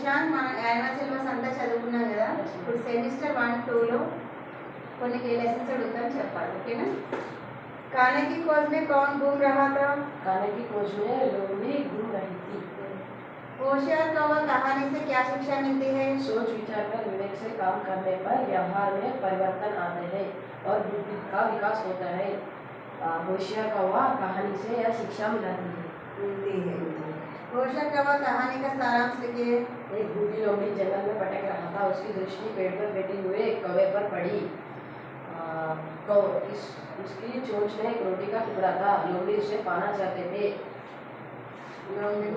సుశాంత్ మన annual syllabus అంతా చదువుకున్నాం కదా. ఇప్పుడు సెమిస్టర్ 1, 2లో కొన్ని లెసన్స్ అడుగుతాం, చెప్పాలి. ఓకేనా? खाने की खोज में कौन घूम रहा था? खाने की खोज में लोमड़ी घूम रही थी। होशियार कौवा कहानी से क्या शिक्षा मिलती है? सोच विचार कर विवेक से काम करने पर व्यवहार में परिवर्तन आते हैं और बुद्धि का विकास होता है। होशियार कौवा कहानी से यह शिक्षा मिलती है। होशियार कौवा कहानी का सारांश लिखिए। एक बूढ़ी लोमड़ी जंगल में भटक रहा था। उसकी दृष्टि पेड़ पर बैठे हुए एक कौवे पर पड़ी। उसकी चोंच में एक रोटी का टुकड़ा था। लोमड़ी उसे पाना चाहते थे। लोमड़ी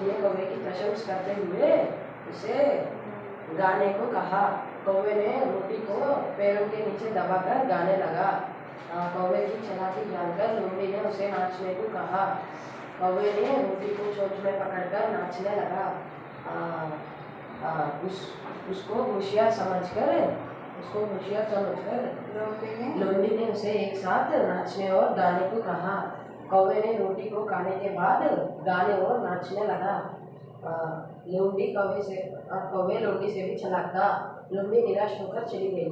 ने कौवे की प्रशंसा करते हुए उसे गाने को कहा। कौवे ने रोटी को पैरों के नीचे दबाकर गाने लगा। कौवे की चालाकी जानकर लोमड़ी ने उसे नाचने को कहा। कौवे ने रोटी को चोंच में पकड़कर नाचने लगा। उसको होशियार समझकर लोमड़ी ने उसे एक साथ नाचने और गाने को कहा। कौवे ने रोटी को खाने के बाद गाने और नाचने लगा। कौवे लोमड़ी से भी चालाक था। लोमड़ी निराश होकर चली गई।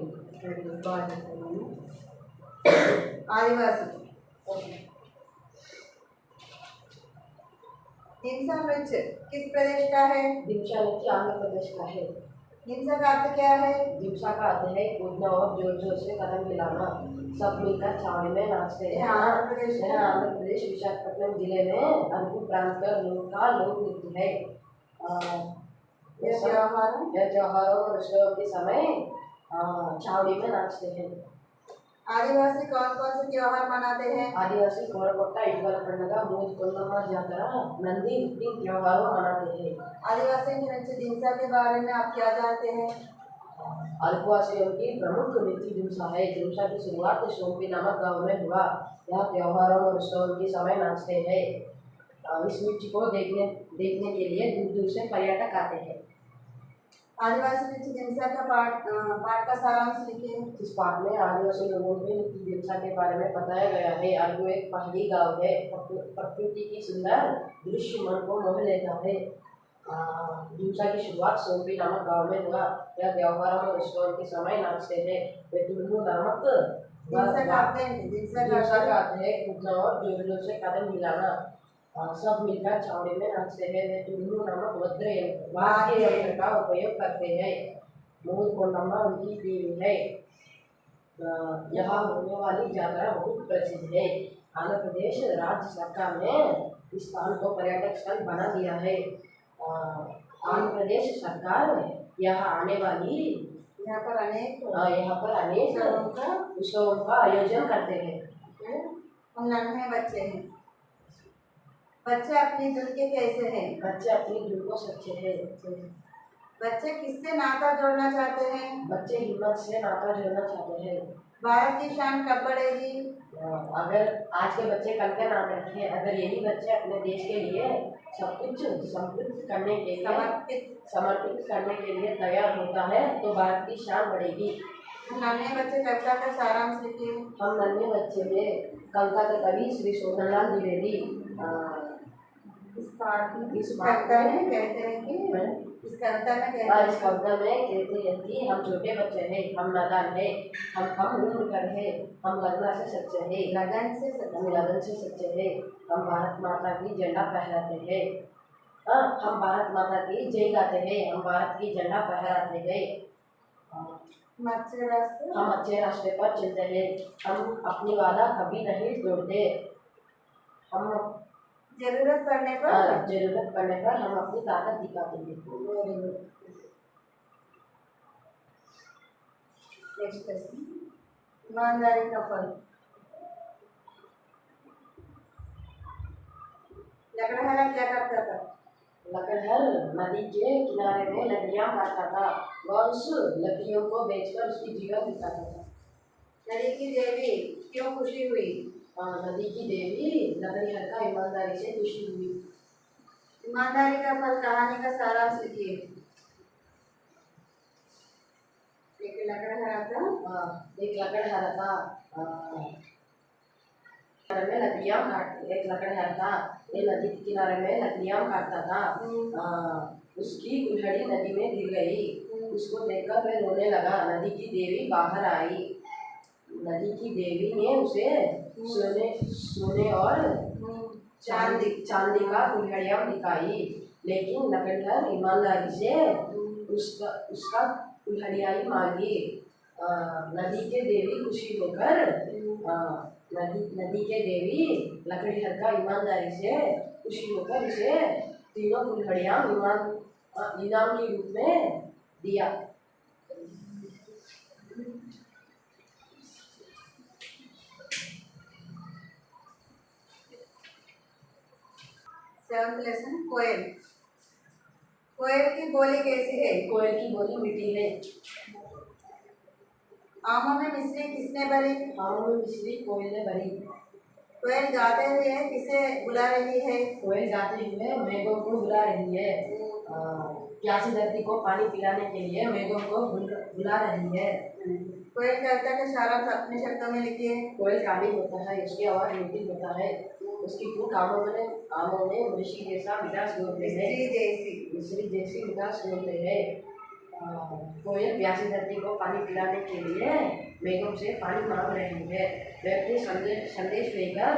आदिवासी दिमसा नृत्य किस प्रदेश का है? दिमसा नृत्य आंध्र प्रदेश का है। दिमसा का अर्थ क्या है? दिमसा का अर्थ है कूदना और जोर जोर से कदम हिलाना। सब मिलकर छावनी में नाचते हैं। आंध्र प्रदेश विशाखापट्टनम जिले में अनूप प्रांत का लोक नृत्य है। यह त्योहारों और उत्सवों के समय छावनी में नाचते हैं। आदिवासी कौन कौन से त्योहार मनाते हैं? आदिवासी कोरकोट्टा, इटवल पंडग, मूद कोल्लम्मा जातरा, नंदी इन त्योहारों मनाते हैं। आदिवासी नृत्य दिमसा के बारे में आप क्या जानते हैं? आदिवासियों की प्रमुख नृत्य दिमसा है। दिमसा की शुरुआत सोमपी नामक गांव में हुआ। यहाँ त्योहारों और उत्सवों के समय नाचते हैं। इस नृत्य को देखने के लिए दूर दूर से पर्यटक आते हैं। आदिवासी नृत्य दिमसा का पाठ का सारांश लिखिए। इस पाठ में आदिवासी लोगों के नृत्य दिमसा के बारे में बताया गया है। आरगू एक पहाड़ी गांव है। प्रकृति की सुंदर दृश्य मन को मोह लेता है। दिमसा की शुरुआत सोमपी नामक गांव में हुआ। यह त्योहारों और उत्सवों के समय नाचते हैं। बेतुलू नामक दिमसा का अर्थ है कूदना और जोर जोर से कदम हिलाना। सब मिलकर छावनी में नाचते हैं। बेतुलू नामक वाद्य यंत्र का उपयोग करते हैं। मूद कोल्लम्मा उनकी देवी है। यहाँ होने वाली यात्रा बहुत प्रसिद्ध है। आंध्र प्रदेश राज्य सरकार ने इस स्थान को पर्यटक स्थल बना दिया है। आंध्र प्रदेश सरकार यहाँ पर अनेक उत्सवों का आयोजन करते हैं। हम नन्हे बच्चे हैं। बच्चे अपनी धुन के कैसे हैं? बच्चे अपनी धुन को सच्चे हैं। बच्चे किससे नाता जोड़ना चाहते हैं? बच्चे हिम्मत से नाता जोड़ना चाहते हैं। भारत की शान कब बढ़ेगी? अगर आज के बच्चे कल के नाम रखें, अगर यही बच्चे अपने देश के लिए सब कुछ समर्पित करने के लिए तैयार होता है तो भारत की शान बढ़ेगी। नन्हे बच्चे कविता का सारांश लिखिए। हम नन्हे बच्चे में कविता के कवि श्री शोधनलाल द्विवेदी इस कविता में कहते हैं कि हम छोटे बच्चे हैं, हम नादान हैं, हम कम उम्र कर हैं, हम लगन से सच्चे हैं, हम भारत माता की झंडा फहराते हैं। हम भारत माता की जय गाते हैं, हम भारत की झंडा फहराते हैं। हम अच्छे रास्ते पर चलते हैं। हम अपनी वादा कभी नहीं तोड़ते। हम जरूरत पड़ने पर हम अपनी ताकत दिखाते हैं। ईमानदारी का फल। लकड़हारा क्या करता था? लकड़हर नदी के किनारे में लकड़ियां काटता था। वह उस लकड़ियों को बेचकर उसकी जीवन बिताता था। नदी की देवी क्यों खुशी हुई? नदी की देवी लकड़हर का ईमानदारी से खुशी हुई। ईमानदारी का फल कहानी का सारांश लिखिए। एक लकड़हारा था किनारे में लकड़ियाँ काट एक लकड़हार था, ये नदी के किनारे में लकड़ियाँ काटता था। उसकी कुल्हाड़ी नदी में गिर गई। उसको देखकर वह रोने लगा। नदी की देवी बाहर आई। नदी की देवी ने उसे सोने सोने और चांदी का कुल्हाड़ियाँ दिखाई, लेकिन लकड़हार ईमानदारी से उसका उसका कुल्हाड़ियाँ ही मांगी। नदी के देवी खुशी होकर नदी के देवी लकड़हार का ईमानदारी से खुशी होकर उसे तीनों कुल्हाड़ियाँ इनाम के रूप में दिया। सेवंथ लेसन कोयल। कोयल की बोली कैसी है? कोयल की बोली मीठी है। आमों में मिश्री किसने भरी? आमों में मिश्री कोयल ने भरी। कोयल गाते हुए किसे बुला रही है? कोयल गाते हुए मेघों को बुला रही है। प्यासी धरती को पानी पिलाने के लिए मेघों को बुला रही है। कोयल कविता का सारांश अपने शब्दों में लिखिए। कोयल काली होता है, उसकी आवाज मीठी होता है, उसकी टूक आमों में मिश्री जैसा मिठास बोलते हैं। मिश्री जैसी मिठास बोलते हैं। कोयल प्यासी धरती को पानी पिलाने के लिए मेघों से पानी मांग रही है। व्यक्ति संदेश लेकर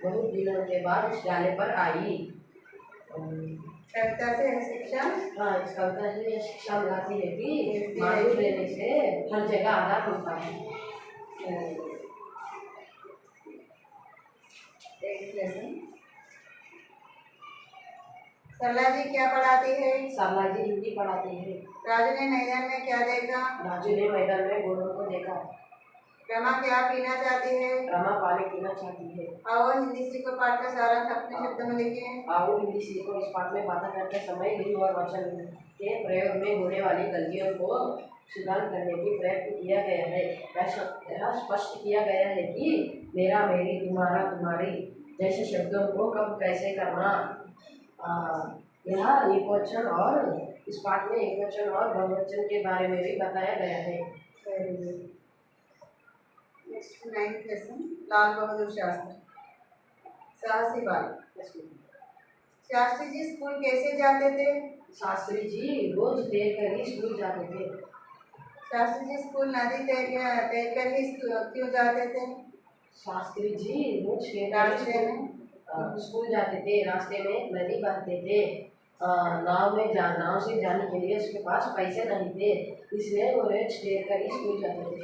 बहुत दिनों के बाद उस डाले पर आई। कविता से शिक्षा। हाँ, इस कविता से यह शिक्षा मिलती है कि माधुर्य देने से हर जगह आधार होता है। सरला जी क्या पढ़ाती है? सरला जी हिंदी पढ़ाती है। राजू ने मैदान में क्या देखा? राजू ने मैदान में घोड़ों को देखा। रमा क्या पीना चाहती है? रमा पानी पीना चाहती है। आओ हिंदी सीखो पाठ का सारांश अपने शब्दों में लिखिए। आओ हिंदी सीखो इस पाठ में बातें करते समय लिंग और वचन के प्रयोग में होने वाली गलतियों को सुधार करने की प्रयत्न किया गया है। यह स्पष्ट किया गया है कि मेरा, मेरी, तुम्हारा, तुम्हारी जैसे शब्दों को कब कैसे करना। यह एक वचन और इस पाठ में एक वचन और बहुवचन के बारे में भी बताया गया है। Ninth lesson Lal Bahadur Shastri. साहसी बालक। शास्त्री जी स्कूल कैसे जाते थे? शास्त्री जी रोज तैरकर ही स्कूल जाते थे। शास्त्री जी स्कूल नदी तैरकर ही क्यों जाते थे? शास्त्री जी रोज रास्ते में स्कूल जाते थे। रास्ते में नदी बहते थे। नाव से जाने के लिए उसके पास पैसे नहीं थे, इसलिए वो रोज तैरकर ही स्कूल जाते थे।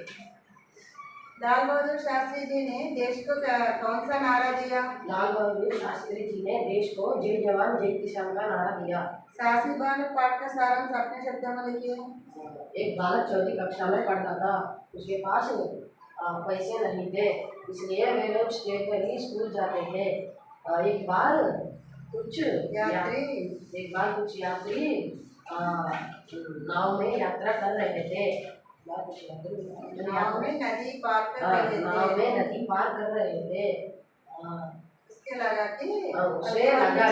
लाल बहादुर शास्त्री जी ने देश को कौन सा नारा दिया? लाल बहादुर शास्त्री जी ने देश को जय जवान जय किसान का नारा दिया। साहसी बालक पाठ का सारांश अपने शब्दों में लिखिए। एक बालक चौथी कक्षा में पढ़ता था। उसके पास पैसे नहीं थे, इसलिए वे लोग तैरकर ही स्कूल जाते थे। एक बार कुछ यात्री नाव में यात्रा कर रहे थे। नाव में नदी पार कर रहे थे। उसके लगा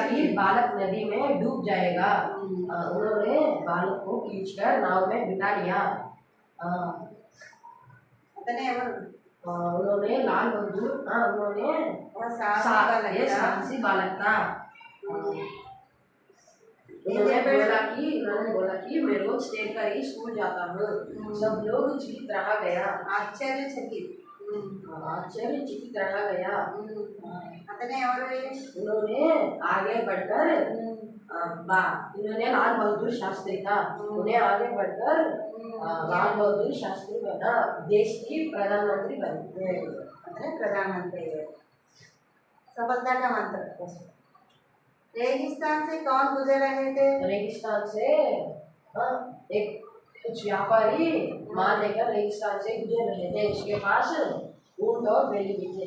कि बालक नदी में डूब जाएगा। उन्होंने बालक को खींचकर नाव में बिठा लिया। उन्होंने लाल बहादुर साहसी बालक था। उन्होंने बोला कि मैं रोज तैरकर ही स्कूल जाता हूँ। सब लोग चकित रहा गया। आश्चर्यचकित रहा गया। उन्होंने आगे बढ़कर इन्होंने लाल बहादुर शास्त्री था। उन्हें आगे बढ़कर लाल बहादुर शास्त्री बना, देश की प्रधानमंत्री बने। सफलता का मंत्र। रेगिस्तान से कौन गुजर रहे थे? रेगिस्तान से एक कुछ व्यापारी माल लेकर रेगिस्तान से गुजर रहे थे। उसके पास ऊंट और बैल भी थे।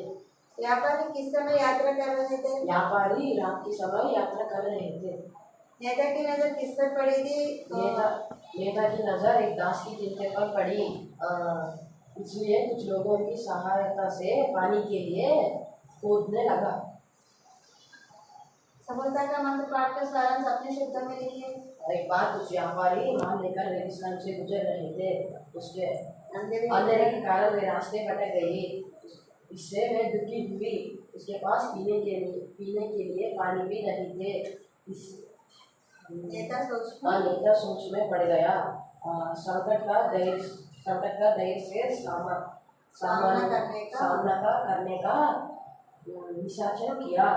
व्यापारी किस समय यात्रा कर रहे थे? व्यापारी रात के समय यात्रा कर रहे थे। नेता की नजर किस पर पड़ी थी? नेता की नजर एक दास की चिंता पर पड़ी। इसलिए कुछ लोगों की सहायता से पानी के लिए कूदने लगा। सफलता का मंत्र पाठ का सारांश अपने शब्दों में लिखिए। एक बार कुछ व्यापारी माल लेकर रेगिस्तान से गुजर रहे थे। उसके अंधेरे के कारण वे रास्ते भटक गए। इससे वे दुखी हुई। उसके पास पीने के लिए पानी भी नहीं थे। इस नेता सोच नेता सोच में पड़ गया। संकट का धैर्य से सामना करने का निश्चय किया।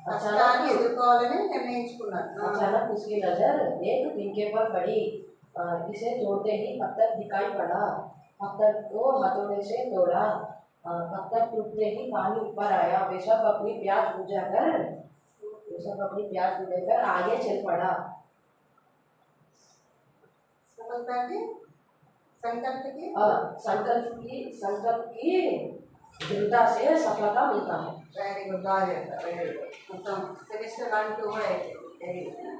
కష్టాన్ని ఎదుర్కోవాలని నిర్ణయించుకున్నారు अचानक उसकी नजर एक तिनके पर पड़ी। इसे तोड़ते ही पत्थर दिखाई पड़ा। पत्थर को हथौड़े से तोड़ा। पत्थर टूटते ही पानी ऊपर आया। वे सब अपनी प्यास बुझाकर आगे चल पड़ा। सफलता के संकल्प की दृढ़ता से सफलता मिलता है। వెరీ గుడ్ బాగా చెప్పారు వెరీ గుడ్ మొత్తం సెమిస్టర్ 1 2 కూడా అయిపోయింది వెరీ గుడ్